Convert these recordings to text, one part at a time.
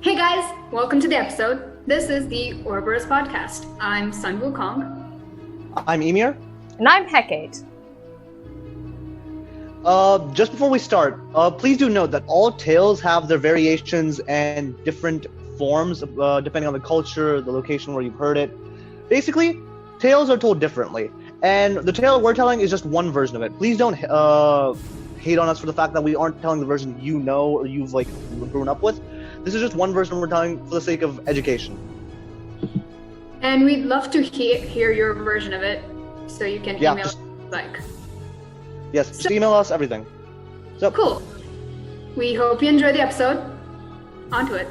Hey guys, welcome to the episode. This is the Ouroboros podcast. I'm Sun Woo-Kong. I'm Ymir. And I'm Hecate. Just before we start, please do note that all tales have their variations and different forms, depending on the culture, the location where you've heard it. Basically, tales are told differently, and the tale we're telling is just one version of it. Please don't hate on us for the fact that we aren't telling the version you know or you've grown up with. This is just one version we're telling for the sake of education. And we'd love to hear your version of it, so you can email us Yes, just email us everything. So cool. We hope you enjoy the episode. On to it.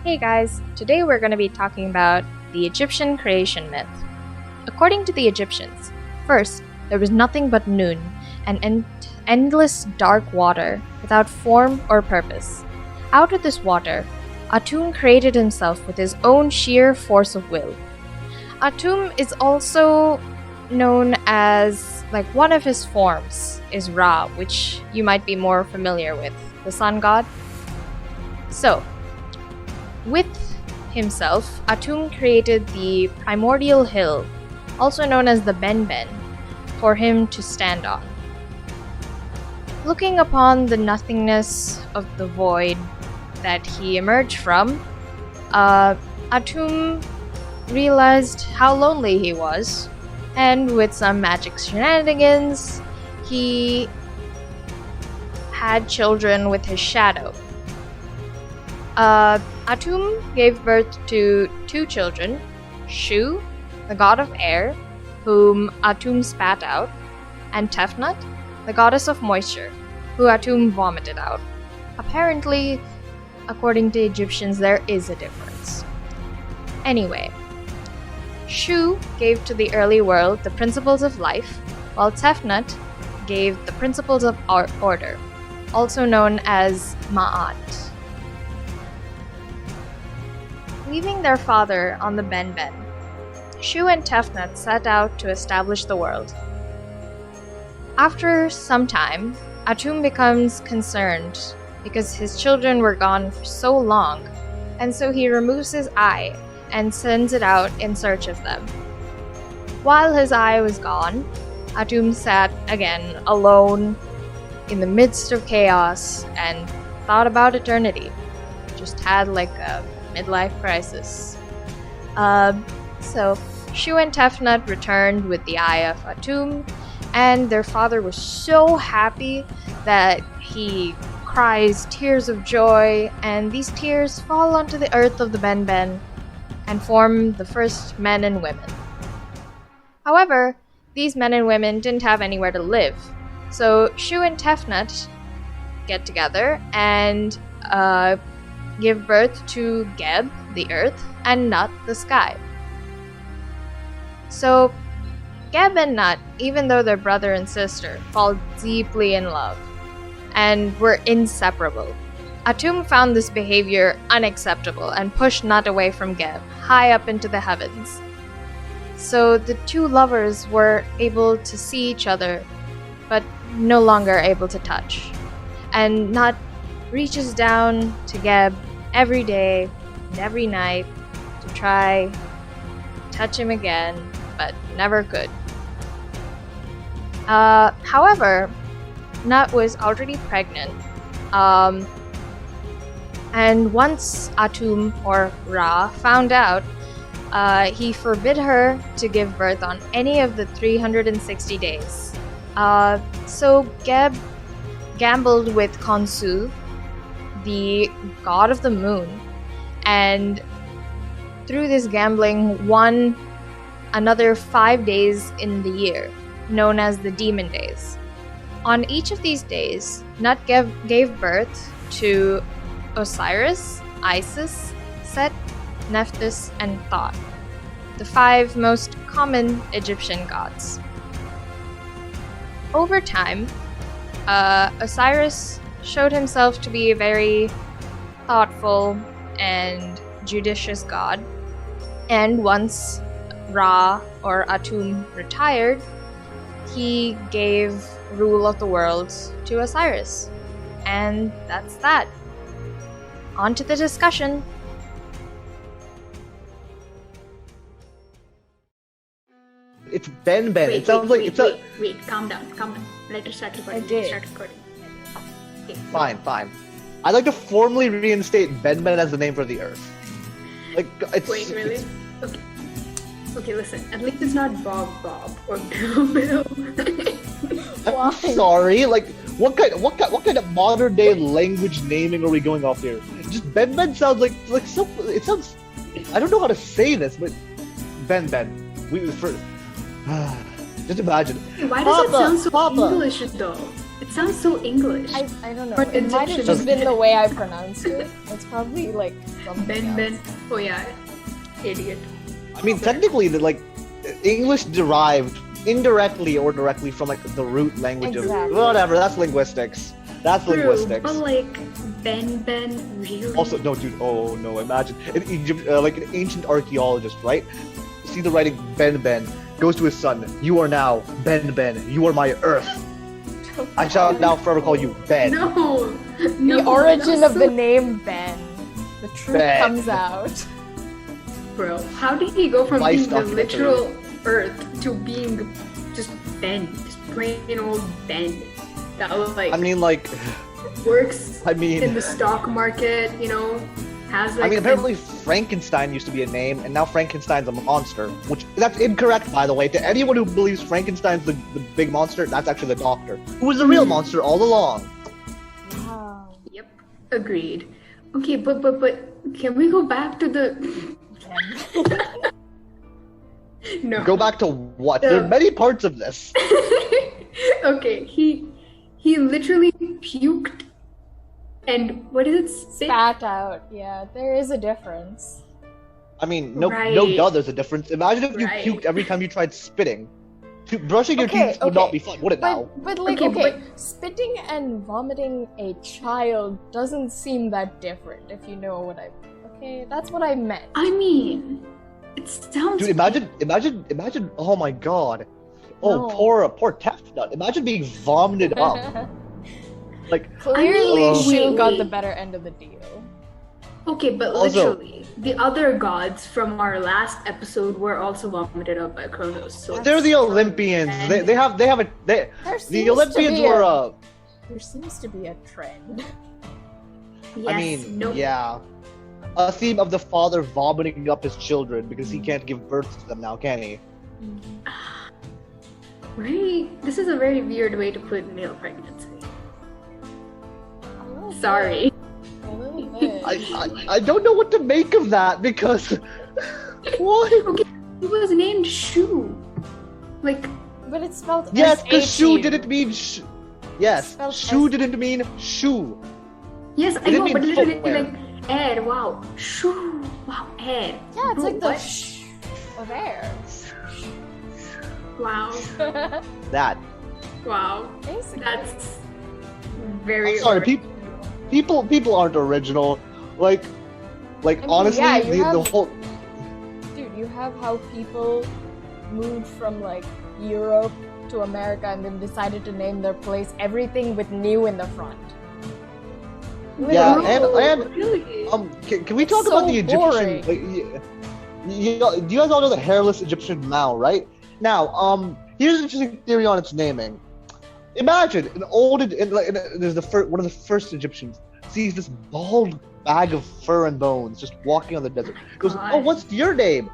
Hey guys, today we're going to be talking about the Egyptian creation myth. According to the Egyptians, first, there was nothing but noon and endless dark water without form or purpose. Out of this water, Atum created himself with his own sheer force of will. Atum is also known as, one of his forms is Ra, which you might be more familiar with, the sun god. So, with himself, Atum created the primordial hill, also known as the Ben, for him to stand on. Looking upon the nothingness of the void that he emerged from, Atum realized how lonely he was, and with some magic shenanigans, he had children with his shadow. Atum gave birth to two children, Shu, the god of air, whom Atum spat out, and Tefnut, the goddess of moisture, who Atum vomited out. Apparently, according to Egyptians, there is a difference. Anyway, Shu gave to the early world the principles of life, while Tefnut gave the principles of order, also known as Ma'at. Leaving their father on the Ben, Shu and Tefnut set out to establish the world. After some time, Atum becomes concerned because his children were gone for so long, and so he removes his eye and sends it out in search of them. While his eye was gone, Atum sat again alone in the midst of chaos and thought about eternity. Just had a midlife crisis. So Shu and Tefnut returned with the eye of Atum, and their father was so happy that he cries tears of joy, and these tears fall onto the earth of the Ben and form the first men and women. However, these men and women didn't have anywhere to live, so Shu and Tefnut get together and give birth to Geb, the earth, and Nut, the sky. So, Geb and Nut, even though they're brother and sister, fall deeply in love and were inseparable. Atum found this behavior unacceptable and pushed Nut away from Geb, high up into the heavens. So the two lovers were able to see each other, but no longer able to touch. And Nut reaches down to Geb every day and every night to try to touch him again, but never could. However, Nut was already pregnant, and once Atum, or Ra, found out, he forbid her to give birth on any of the 360 days. So Geb gambled with Khonsu, the god of the moon, and through this gambling won another 5 days in the year, known as the demon days. On each of these days, Nut gave birth to Osiris, Isis, Set, Nephthys, and Thoth, the 5 most common Egyptian gods. Over time, Osiris showed himself to be a very thoughtful and judicious god, and once Ra or Atum retired, he gave rule of the world to Osiris. And that's that. On to the discussion. It's Ben. It sounds like Wait, calm down. Let us start recording. I did. Start recording. Okay. Fine. I'd like to formally reinstate Ben as the name for the Earth. Like, it's... Wait, really? Okay, listen. At least it's not Bob or Bill. I'm sorry, like, what kind of modern day language naming are we going off here? Just Ben sounds like so. It sounds. I don't know how to say this, but Ben. Just imagine. Why does it sound so Papa. English though? It sounds so English. I don't know. Or It might have Egyptian. just been the way I pronounced it. It's probably like something Ben. else. Oh yeah, idiot. I mean, technically, English derived indirectly or directly from like the root language Exactly. of whatever. That's linguistics. True, but like Ben, really? Also, no, dude. Oh no! Imagine an Egypt, like an ancient archaeologist, right? See the writing Ben goes to his son. You are now Ben. You are my Earth. I shall now forever call you Ben. No. The origin of the name Ben. The truth Ben. comes out. Bro, how did he go from Vice being the documentary. literal Earth to being just Ben, just plain old Ben? That was like I mean, like, works I mean, in the stock market, has like. apparently Frankenstein used to be a name, and now Frankenstein's a monster. Which that's incorrect, by the way. To anyone who believes Frankenstein's the big monster, that's actually the doctor, who was the real monster all along. Wow. Yep, agreed. Okay, but can we go back to the? No. Go back to what? There are many parts of this. Okay, he literally puked and what is it? Spit? Spat out. Yeah, there is a difference. I mean, no, Right. duh, there's a difference. Imagine if you Right. puked every time you tried spitting. Brushing your Okay, teeth would not okay. be fun, would it now? But like, Okay, spitting and vomiting a child doesn't seem that different, if you know what I. Okay, that's what I meant. I mean, it sounds. Dude, imagine, oh my god. Oh, No. poor Tefnut. Imagine being vomited up. Like, Clearly, I mean, Shu wait, got wait. the better end of the deal. Okay, but Also- literally, the other gods from our last episode were also vomited up by Kronos. So they're the Olympians. And- They have There the seems to Olympians be were, There seems to be a trend. yes, I mean, no. yeah. A theme of the father vomiting up his children because he can't give birth to them now, can he? This is a very weird way to put male pregnancy. A little bit. Sorry. A little bit. I don't know what to make of that because what? Okay, he was named Shu. Like, But it's spelled Yes, because S-H-U. shoe didn't mean yes, Spelled shoe S- didn't mean shoe. yes, I didn't know, mean but literally footwear. like air. Wow, Shu. Wow, air. Yeah, it's Bro, like the what? sh of air. Wow, That. wow. Basically. That's very. I'm sorry, people aren't original. Like mean, honestly, yeah, you the have- whole Dude, you have how people moved from like Europe to America and then decided to name their place everything with new in the front. Yeah, Literally. and really. can we talk so about the Egyptian? boring. Like, you guys all know the hairless Egyptian Mao, right? Now, here's an interesting theory on its naming. Imagine there's one of the first Egyptians sees this bald bag of fur and bones just walking on the desert. Goes, God. oh, what's your name?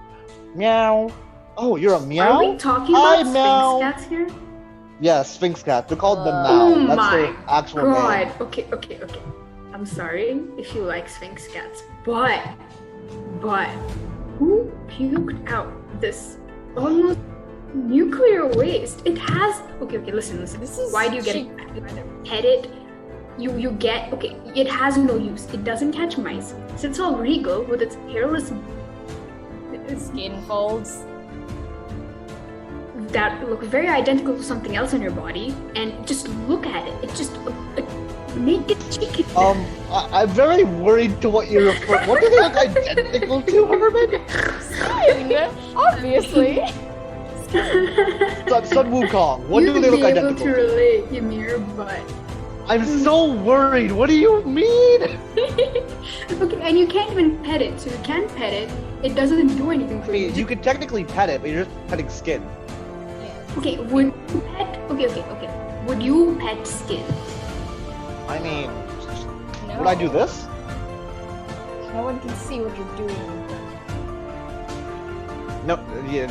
Meow. Oh, you're a meow. Are we talking Hi, about Mel. Sphinx cats here? Yeah, Sphinx cat. They're called the Mao. Oh That's my their actual God. name. Okay. I'm sorry if you like Sphinx cats, but who puked out this almost nuclear waste? It has. Okay. Listen. This is Why do you get cheap. pet it? You get okay. It has no use. It doesn't catch mice. Sits all regal with its hairless. Skin folds. that look very identical to something else in your body, and just look at it. It just make it chicken. I'm very worried to what you're referring. What do they look identical to, Herman? Skin, obviously. Sun Woo-Kong. What do they look identical? You'd be able to relate, Ymir, but I'm so worried. What do you mean? okay, and you can't even pet it. So you can't pet it. It doesn't do anything for you. You could technically pet it, but you're just petting skin. Okay, would you pet? Okay. Would you pet skin? I mean, No. would I do this? No one can see what you're doing. No. Yeah.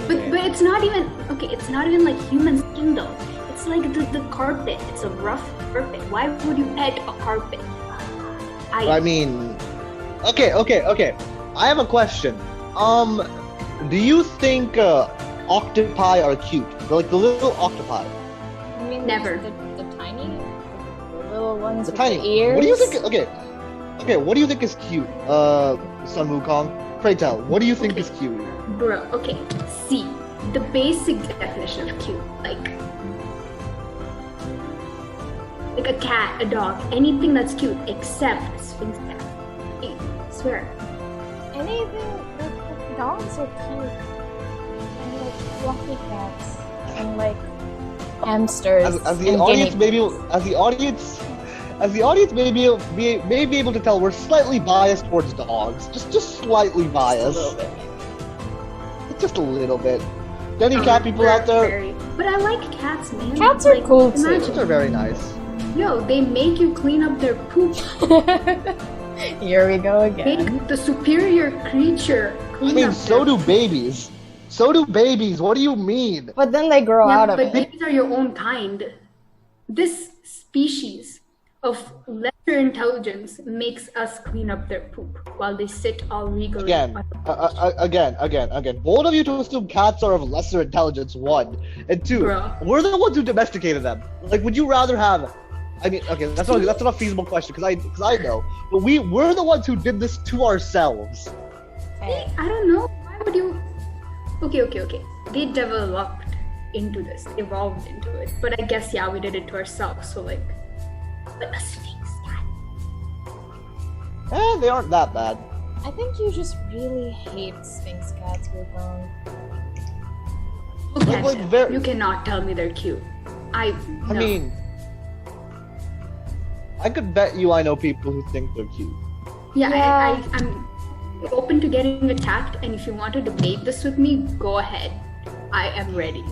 But it's not even okay. It's not even like human skin though. It's like the carpet. It's a rough carpet. Why would you pet a carpet? I mean, okay. I have a question. Do you think octopi are cute? Like the little octopi. I mean, Never. The tiny, the little ones The with tiny. the ears. What do you think? Okay. What do you think is cute? Sun Wukong. Pray tell. What do you think is cute? Bro, okay. See, the basic definition of cute, like a cat, a dog, anything that's cute except sphynx cat. I swear. Anything, like dogs are cute. And like fluffy cats. And like hamsters. As the and audience, guinea maybe as the audience may be able to tell, we're slightly biased towards dogs. Just slightly biased. Just a little bit. Any cat people out there? But I like cats, man. Cats are cool, too. imagine- Cats are very nice. Yo, they make you clean up their poop. Here we go again. Make the superior creature clean I mean, up so their do babies. So do babies. What do you mean? But then they grow out of but it. babies are your own kind. This species of lesser intelligence makes us clean up their poop while they sit all regally. Again. Bold of you to assume cats are of lesser intelligence. 1 and 2. Bruh. We're the ones who domesticated them. Like, would you rather have? I mean, okay, that's not a feasible question because I know, but we're the ones who did this to ourselves. Hey, I don't know. Why would you? Okay. They developed into this, evolved into it. But I guess we did it to ourselves. So like, but a sphynx cat. They aren't that bad. I think you just really hate Sphinx cats, Wukong. Look at like, them. very- You cannot tell me they're cute. I mean, I could bet you I know people who think they're cute. Yeah. I'm open to getting attacked, and if you want to debate this with me, go ahead. I am ready.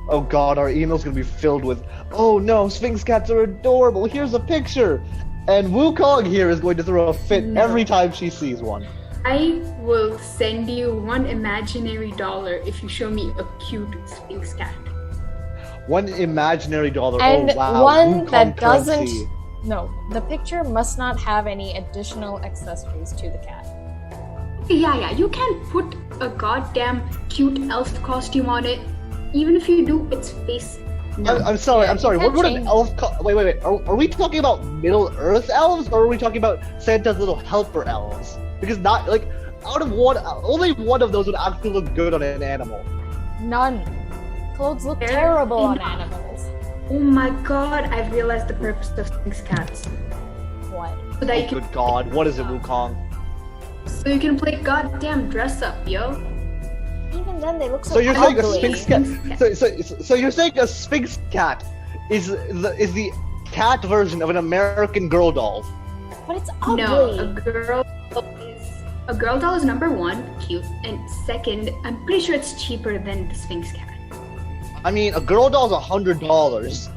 Oh god, our email's gonna be filled with, oh no, Sphinx cats are adorable, here's a picture! And Wukong here is going to throw a fit every time she sees one. I will send you $1 imaginary if you show me a cute Sphinx cat. $1 imaginary. And oh wow. one Wukong that doesn't. currency. No, the picture must not have any additional accessories to the cat. Yeah, you can't put a goddamn cute elf costume on it. Even if you do, its face. No. I'm sorry. can't What would an change- elf wait. Are we talking about Middle Earth elves or are we talking about Santa's little helper elves? Because not like only one of those would actually look good on an animal. None. Clothes look Fair terrible on enough. animals. Oh my god, I've realized the purpose of Sphinx cats. What? So that you Good god, what is it, Wukong? can play goddamn dress up, yo. Even then, they look so, So you're saying a ugly. Sphinx cat? So you're saying a Sphinx cat is the cat version of an American Girl doll? But it's ugly. No, a girl doll is number 1, cute, and second, I'm pretty sure it's cheaper than the Sphinx cat. I mean, a girl doll's $100.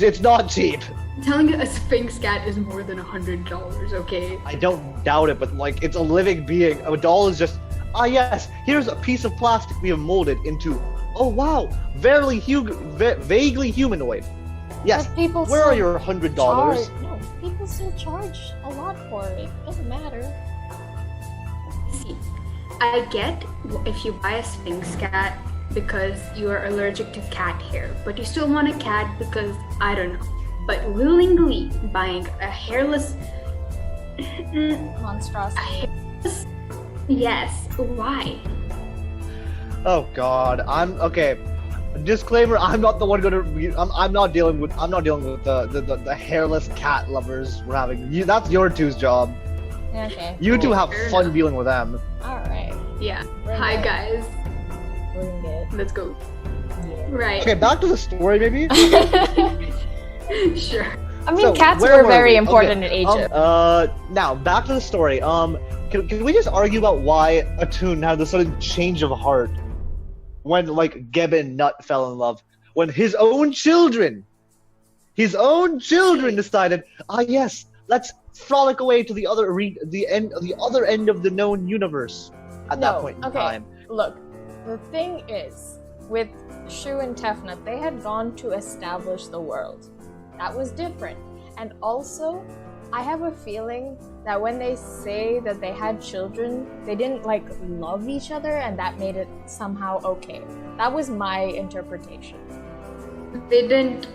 It's not cheap. I'm telling you, a Sphinx cat is more than $100, okay? I don't doubt it, but like, it's a living being. A doll is just, yes, here's a piece of plastic we have molded into, oh wow, vaguely humanoid. Yes, But people where are still your $100? No, people still charge a lot for it. Doesn't matter. See, I get if you buy a Sphinx cat because you are allergic to cat hair, but you still want a cat because, I don't know. But willingly buying a hairless... Monstrosity. Yes, why? Oh God, I'm okay. Disclaimer: I'm not the one going to. I'm not dealing with the hairless cat lovers we're having. That's your two's job. Okay. You two have Fair fun enough. dealing with them. Alright. Yeah. Bring Hi it. guys. Bring it. Let's go. Yeah. Right. Okay, back to the story, maybe. Sure. I mean, So, cats where were were very we? important Okay, in Egypt. Now back to the story. Can we just argue about why Atum had this sudden change of heart when like Geb and Nut fell in love? When his own children decided, yes, let's frolic away to the other end of the known universe. At that point in time, Look, the thing is, with Shu and Tefnut, they had gone to establish the world. That was different. And also, I have a feeling that when they say that they had children, they didn't like love each other, and that made it somehow okay. That was my interpretation. They didn't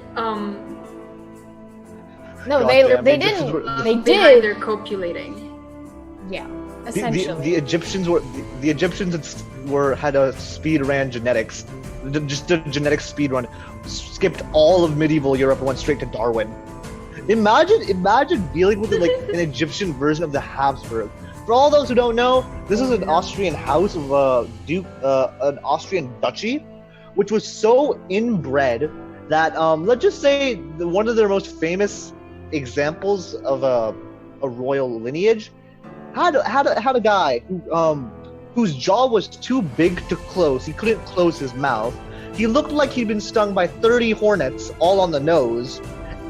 No, God they damn, they this is didn't. where- They behind did. their copulating. Yeah, the essentially. Egyptians had a speed ran genetics, just a genetic speed run, skipped all of medieval Europe and went straight to Darwin. Imagine dealing with like an Egyptian version of the Habsburg. For all those who don't know, this is an Austrian house of an Austrian duchy, which was so inbred that let's just say one of their most famous examples of a royal lineage had a guy whose jaw was too big to close. He couldn't close his mouth. He looked like he'd been stung by 30 hornets, all on the nose,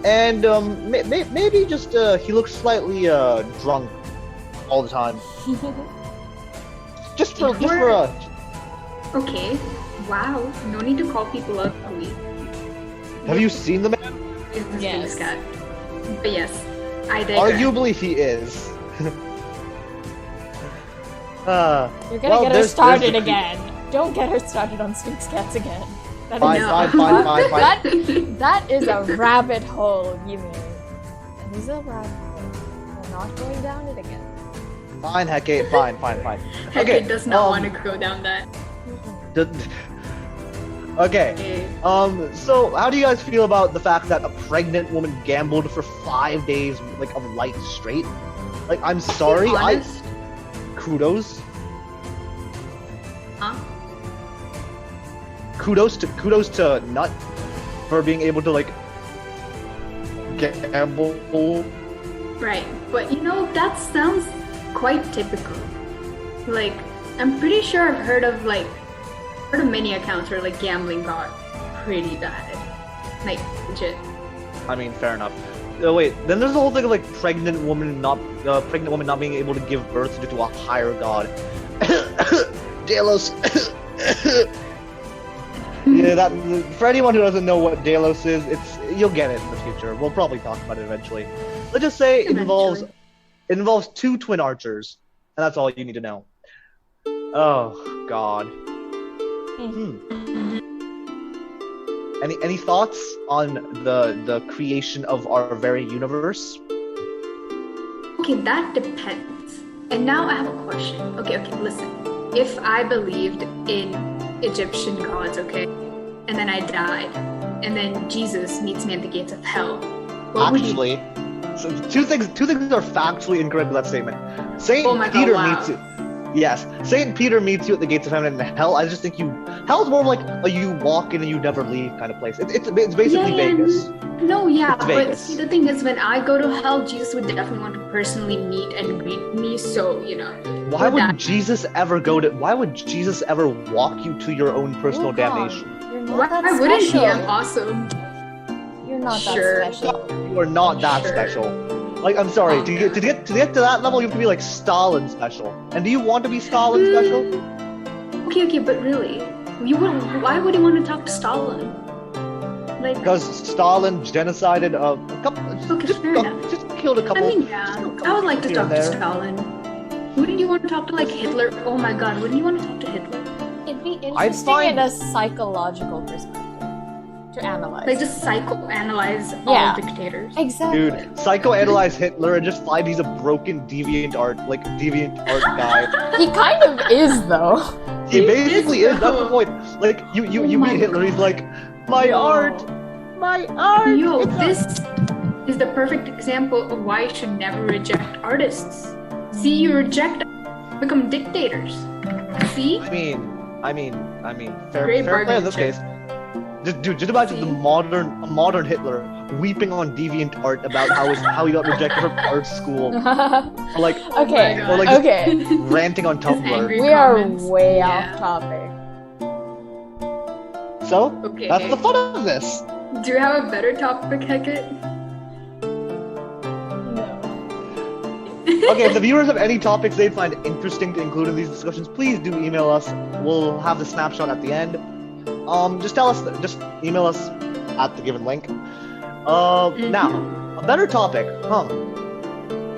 and maybe just he looked slightly drunk all the time. just for Okay. Wow. No need to call people ugly. Have you seen the man? It's the Yes. Sphinx cat. But yes, I digress. Arguably, he is. You're gonna well, get her there's started the- again. Don't get her started on Sphinx cats again. That Fine, is, fine. that is a rabbit hole, Ymir. That is a rabbit hole. We're not going down it again. Fine, Hecate. Fine. Hecate does not want to go down that. Okay. Okay. So how do you guys feel about the fact that a pregnant woman gambled for 5 days, like of light straight? Like, I'm sorry, Honest? kudos. Huh? Kudos to Nut for being able to like gamble. Right, but that sounds quite typical. Like, I'm pretty sure I've heard of many accounts where like gambling got pretty bad. Like, legit. I mean, fair enough. Wait, then there's the whole thing of like pregnant woman not being able to give birth due to a higher god. Delos. Yeah, that for anyone who doesn't know what Delos is, you'll get it in the future. We'll probably talk about it eventually. Let's just say it involves two twin archers, and that's all you need to know. Oh God. Any thoughts on the creation of our very universe? Okay, that depends. And now I have a question. Okay, listen. If I believed in Egyptian gods, okay, and then I died, and then Jesus meets me at the gates of hell, what would you... So two things are factually incorrect with that statement. Saint Oh my God, Peter wow. meets you. Yes, Saint Peter meets you at the gates of heaven and hell. I just think hell's more like a you walk in and you never leave kind of place. It's basically Vegas. No, yeah, It's but Vegas. see, the thing is, when I go to hell, Jesus would definitely want to personally meet and greet me. So Why would that- Jesus ever walk you to your own personal damnation? You're not Why that wouldn't he? special. I'm awesome. You're not Sure. that special. You are not that Sure. special. Like, I'm sorry, to get to that level, you have to be like Stalin special. And do you want to be Stalin special? Okay, but really, why would you want to talk to Stalin? Like, Because Stalin genocided a couple. Okay, fair enough. Just killed a couple. I mean, yeah, I would like to here talk and to there. Stalin. Wouldn't you want to talk to like Hitler? Oh my God, wouldn't you want to talk to Hitler? It'd be I'd interesting find- in a psychological perspective to analyze. Like, just psychoanalyze Yeah. all dictators. Exactly. Dude, psychoanalyze Hitler and just find he's a broken deviant art guy. He kind of is though. He basically is. That's the though. point. Like you my meet Hitler. He's God. like, my Yo. art. Yo, It's not-" this is the perfect example of why you should never reject artists. See, you reject, become dictators. See? I mean, fair Great play in this bargaining case. Just imagine See? a modern Hitler weeping on DeviantArt about how he got rejected from art school, or like Okay, God. or like just okay. ranting on Just Tumblr. angry We are comments. way Yeah. off topic. So Okay. that's the fun of this. Do you have a better topic, Hecate? No. Okay, if the viewers have any topics they'd find interesting to include in these discussions, please do email us. We'll have the snapshot at the end. Just email us at the given link. Now, a better topic.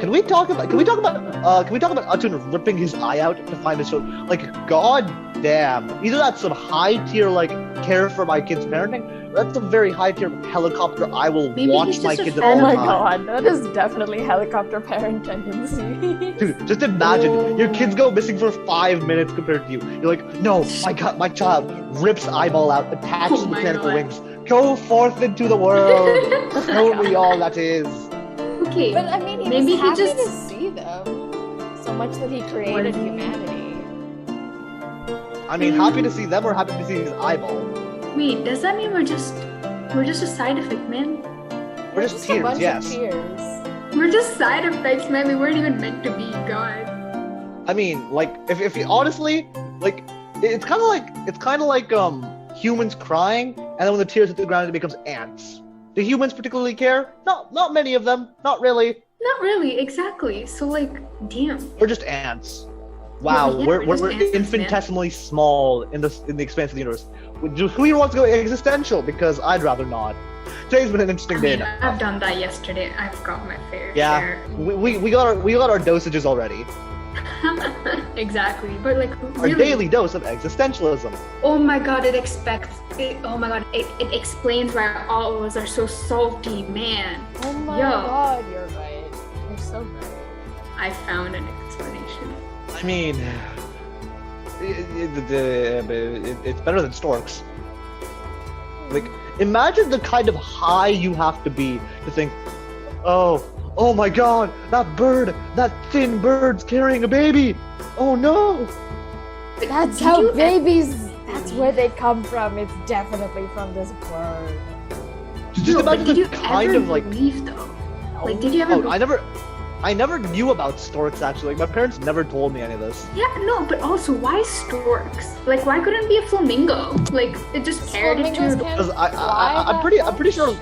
Can we talk about Atum ripping his eye out to find his children? Like, god damn. Either that's some high tier like care for my kids parenting, or that's a very high tier helicopter I will Maybe watch he's my just a kids at fan all Oh my times. god, that is definitely helicopter parent tendency. Dude, just imagine your kids go missing for 5 minutes compared to you. You're like, no, my child rips eyeball out, attaches Oh my mechanical God. wings. Go forth into the world. Show me all that is. Okay. But I mean, he Maybe was he happy just- to see them so much that he created What? humanity. I mean, happy to see them or happy to see his eyeball. Wait, does that mean we're just a side effect, man? We're just a tears, bunch yes. of tears. We're just side effects, man. We weren't even meant to be. God. I mean, like, if you honestly, like, it's kind of like humans crying, and then when the tears hit the ground, it becomes ants. Do humans particularly care? Not many of them. Not really. Not really, exactly. So like, damn. We're just ants. Wow, Yeah, we're we're just ants, man. infinitesimally small in the expanse of the universe. Who here wants to go existential? Because I'd rather not. Today's been an I interesting mean, day. I've done that yesterday. I've got my fair Yeah, share. we got our dosages already. Exactly, but like Our really. daily dose of existentialism. Oh my god, it explains why all of us are so salty, man. Oh my Yo. god, you're right. You're so right. I found an explanation. I mean, it's better than storks. Like, imagine the kind of high you have to be to think, oh my god, that thin bird's carrying a baby. Oh no. That's Did how you babies. That's where they come from. It's definitely from this bird. Just No, imagine but did the you kind ever of like. believe though? Like, did you ever? Oh, I never knew about storks actually. Like, my parents never told me any of this. Yeah, no, but also why storks? Like, why couldn't it be a flamingo? Like, it just paired into. Flamingos can't Because fly I'm that pretty sure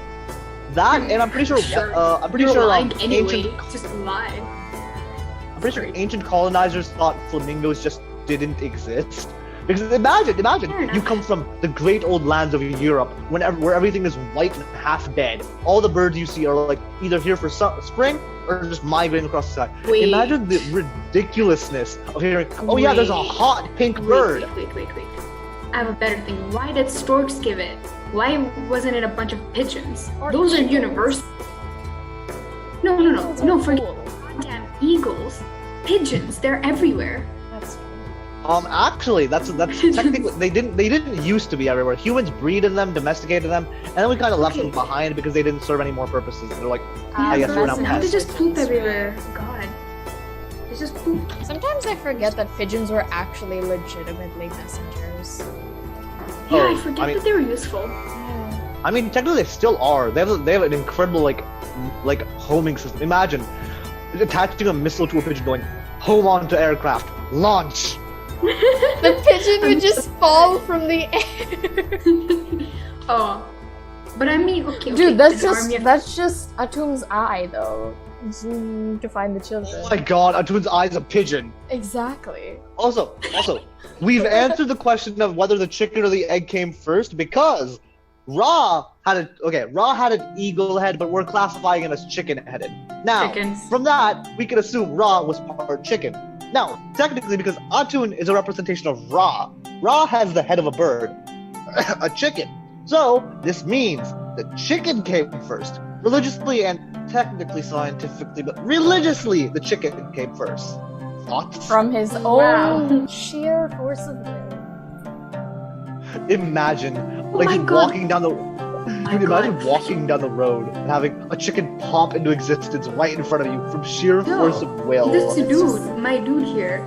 that, and I'm pretty sure You're lying anyway. ancient Just lie. I'm pretty sure ancient colonizers thought flamingos just didn't exist. Because imagine, Fair you enough. come from the great old lands of Europe, where everything is white and half dead. All the birds you see are like either here for spring or just migrating across the sky. Wait. Imagine the ridiculousness of hearing, oh yeah, there's a Wait. hot pink bird. Wait. I have a better thing. Why did storks give it? Why wasn't it a bunch of pigeons? Or Those are eagles. universal. No. Eagles No, are forget cool. goddamn eagles. Pigeons, they're everywhere. That's true. Actually, that's technically they didn't used to be everywhere. Humans breeded them, domesticated them, and then we kind of left Okay. them behind because they didn't serve any more purposes. They're like, I guess we're not now they pests. just poop everywhere. God. They just poop. Sometimes I forget that pigeons were actually legitimately messengers. Yeah, Oh, I forget I mean- that they were useful. Yeah. I mean, technically they still are. They have an incredible like homing system. Imagine attaching a missile to a pigeon, going home onto aircraft, launch. The pigeon would just fall from the air. Oh. But I mean, okay. Dude, that's an army just of- Atum's eye though. Zoom to find the children. Oh my god, Atun's eye is a pigeon. Exactly. Also, we've answered the question of whether the chicken or the egg came first because Ra had an eagle head, but we're classifying him as chicken-headed. Now, Chickens. from that, we can assume Ra was part chicken. Now, technically, because Atun is a representation of Ra, Ra has the head of a bird, a chicken. So, this means the chicken came first. Religiously and technically scientifically, but religiously, the chicken came first. thoughts? From his Wow. own sheer force of will. Imagine, Oh like my just God. walking down the. Dude, imagine walking down the road and having a chicken pop into existence right in front of you from sheer force of will. This dude, my dude here,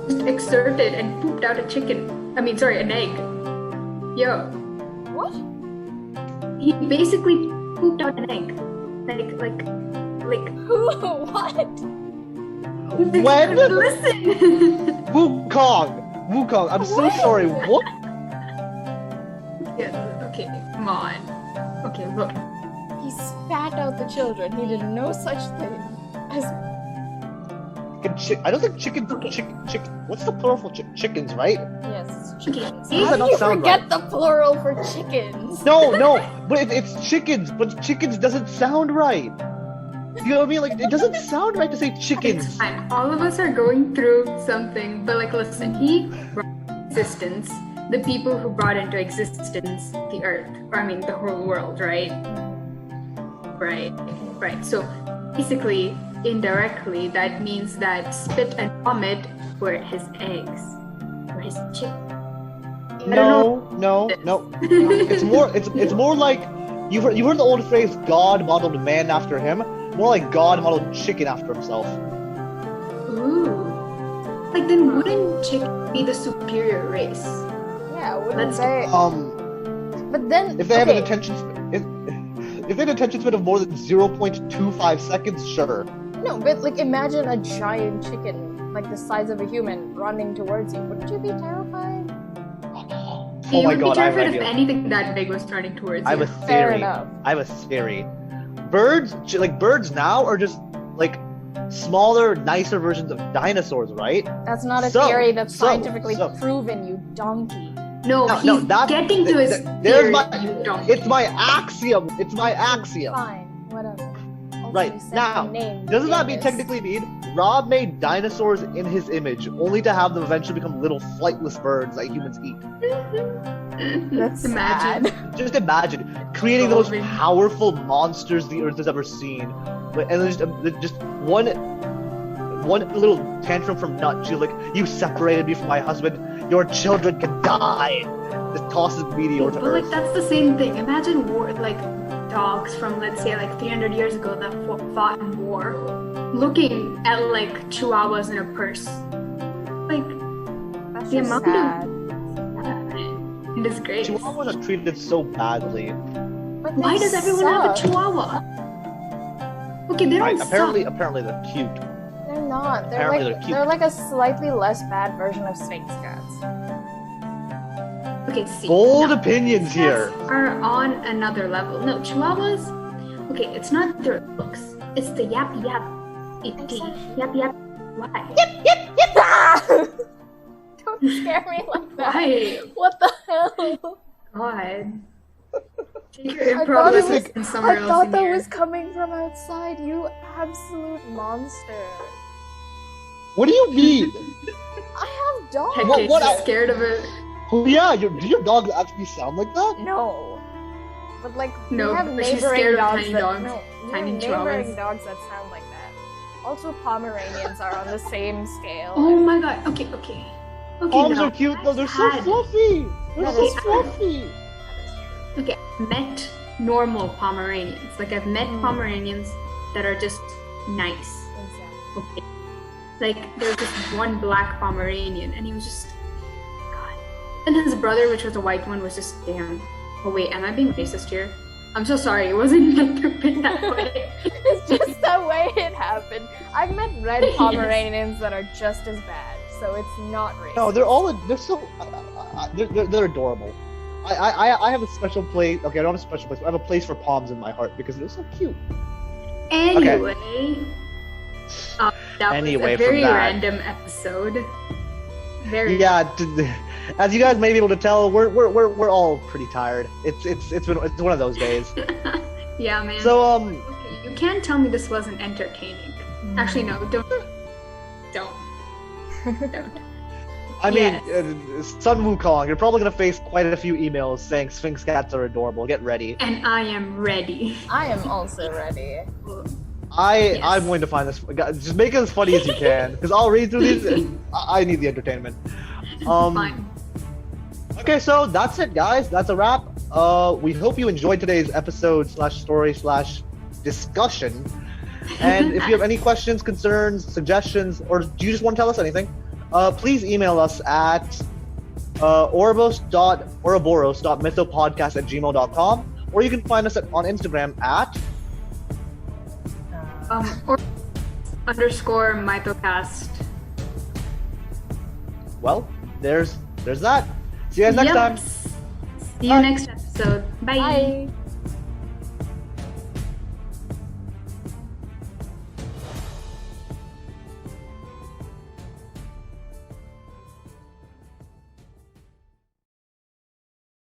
just exerted and pooped out a chicken. I mean, sorry, an egg. Yo, What? he basically pooped out an egg. Like. What? When? Listen. Woo-Kong, I'm so sorry. What? Yeah, okay, come on. Okay, look. He spat out the children. He did no such thing as. I don't think chicken. Okay. Chicken. What's the plural for chickens, right? Yes, Okay, chickens. how How does that do not you sound forget right? the plural for chickens? No, but it's chickens. But chickens doesn't sound right. You know what I mean? Like it doesn't sound right to say It's chickens. fine. All of us are going through something, but like, listen, he brought into existence the people who brought into existence the earth, or I mean, the whole world, right? Right. So basically, indirectly, that means that spit and vomit were his eggs, were his chicken. No. It's more like you heard the old phrase "God modeled man after him." More like God modeled chicken after himself. Ooh. Like, then wouldn't chicken be the superior race? Yeah, wouldn't Let's- they? But then, If they have an okay, attention if they have an attention span of more than 0.25 seconds, sure. no, but like imagine a giant chicken, like the size of a human, running towards you. Wouldn't you be terrified? Oh You my would god, be I have terrified an if idea. anything that big was turning towards I have you. a Fair theory. enough. I have a theory. Birds now are just like smaller, nicer versions of dinosaurs, right? That's not a So- theory that's so- scientifically so- proven, you donkey. No, No, he's that's- getting to his there's theory, my- you don't. It's my axiom. It's my axiom. Fine, whatever. Also, Right, you said now, the name Doesn't that Davis. technically mean Rob made dinosaurs in his image, only to have them eventually become little flightless birds that humans eat? That's Imagine. sad. Just imagine creating the most Golden. powerful monsters the Earth has ever seen, and then just one little tantrum from Nut. She's like, "You separated me from my husband. Your children can die." Just tosses meteor to But like, Earth. that's the same thing. Imagine war, like dogs from, let's say, like 300 years ago that fought in war, looking at like chihuahuas in a purse. Like, That's The just amount of- sad. disgrace. Chihuahuas are treated so badly. But Why they does everyone have a suck. chihuahua? Okay, they don't Apparently suck. they're cute. They're not. They're Apparently like they're cute. they're like a slightly less bad version of Sphynx cats. Okay, see. Bold now, opinions here. cats are on another level. No, chihuahuas. Okay, it's not their looks. It's the yap yap. Yap yap. Why? Don't scare me like that. Why? What the hell? God. Take your I improv thought it was- lessons somewhere I else thought in that here. was coming from outside, you absolute monster. What do you mean? I have dogs. Heck, What- she's what I- scared of it. Oh yeah, do your dogs actually sound like that? No. But like, No, we have but she's neighboring scared of dogs tiny that dogs, no, we tiny have neighboring chihuahuas. dogs that sound like that. Also, Pomeranians are on the same scale. Oh my god. Okay. Okay, Poms now, are cute though. They're so I've fluffy. They're That so is true. fluffy. That is true. Okay, I've met normal Pomeranians. Like, I've met Pomeranians that are just nice. Exactly. Okay. Like, there's just one black Pomeranian, and he was just, God. And his brother, which was a white one, was just, damn. Oh wait, am I being racist here? I'm so sorry. It wasn't meant to be that way. It's just the way it happened. I've met red Pomeranians that are just as bad, so it's not racist. No, they're so they're adorable. I have a special place. Okay, I don't have a special place. But I have a place for Poms in my heart because they're so cute. Anyway. That Anyway, was a from very that- random episode. Very Yeah, as you guys may be able to tell, we're all pretty tired. It's one of those days. Yeah, man. So Okay, you can't tell me this wasn't entertaining. Actually, no, don't. I mean, Yes. Sun Woo-Kong, you're probably gonna face quite a few emails saying Sphynx cats are adorable. Get ready. And I am ready. I am also ready. I'm going to find this. Just make it as funny as you can, because I'll read through these. And I need the entertainment. Fine. Okay, so that's it, guys. That's a wrap. We hope you enjoyed today's episode / discussion. And if you have any questions, concerns, suggestions, or do you just want to tell us anything, please email us at ouroboros.mythopodcast@gmail.com, or you can find us on Instagram at Or _MythoCast. Well, there's that. See you guys next time. See you next episode. Bye. Bye.